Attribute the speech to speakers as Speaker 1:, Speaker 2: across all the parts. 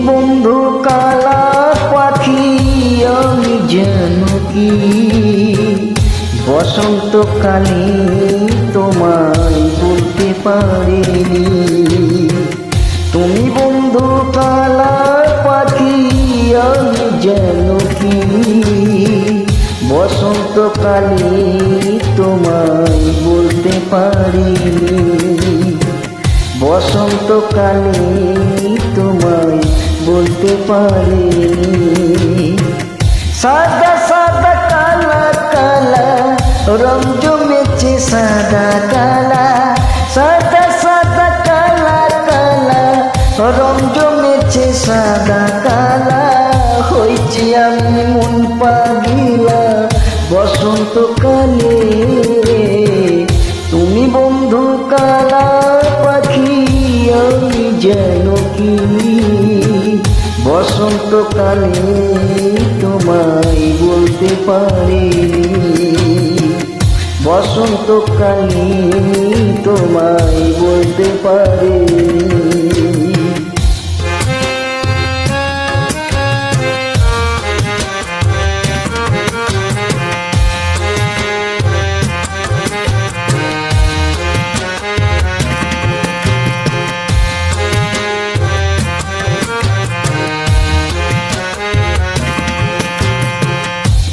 Speaker 1: বন্ধু কালা পাখি আমি যেন কি বসন্তকালে তোমায় বলতে পারিনি। তুমি বন্ধু কালা পাখি আমি যেন কি বসন্তকালে তোমায় বলতে পারিনি। বসন্তকালে তোমায় বলতে পারিনি। সাদা সাদা কালা কালা রং জমেছে সাদা কালা, সাদা সাদা কালা কালা রং জমেছে সাদা কালা। হয়েছি আমি মন পাগিলা বসন্তকালে। তুমি বন্ধু কালা পাখি আমি যেন কি বসন্তকালে তোমায় বলতে পারিনি। বসন্তকালে তোমায় বলতে পারিনি।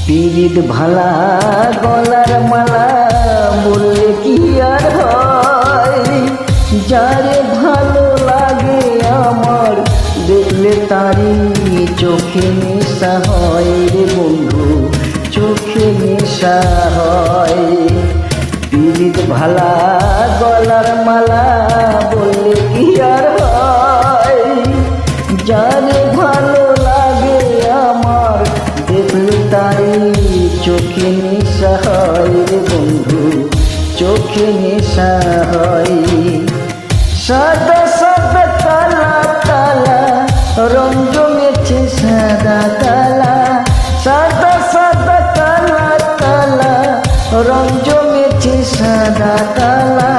Speaker 1: পিরিত ভালা গলার মালা বললে কি আর হয়, যারে ভালো লাগে আমার দেখলে তারি চোখে নেশা হয় রে বন্ধু, চোখে নেশা হয়। পিরিত ভালা গলার মালা বললে কি আর হয়, যারে ভালো লাগে আমার দেখলে তারি চোখে নেশা হয় রে বন্ধু, চোখে নেশা হয়। সাদা সাদা কালা কালা রং জমেছে সাদা কালা, সাদা সাদা কালা কালা রং জমেছে সাদা কালা।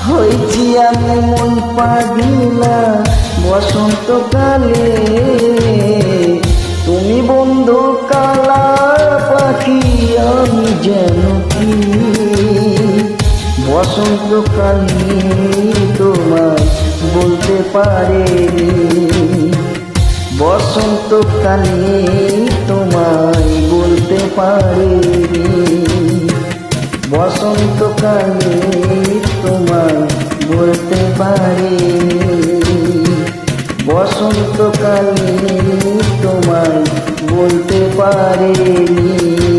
Speaker 1: হয়েছি আমি মন পাগিলা বসন্তকালে। তুমি বন্ধু কালা পাখি আমি যেন কি বসন্তকালে তোমায় বলতে পারিনি। বসন্তকালে তোমায় বলতে পারিনি। বসন্তকালে তোমায় বলতে পারিনি। বসন্তকালে তোমায় বলতে পারিনি।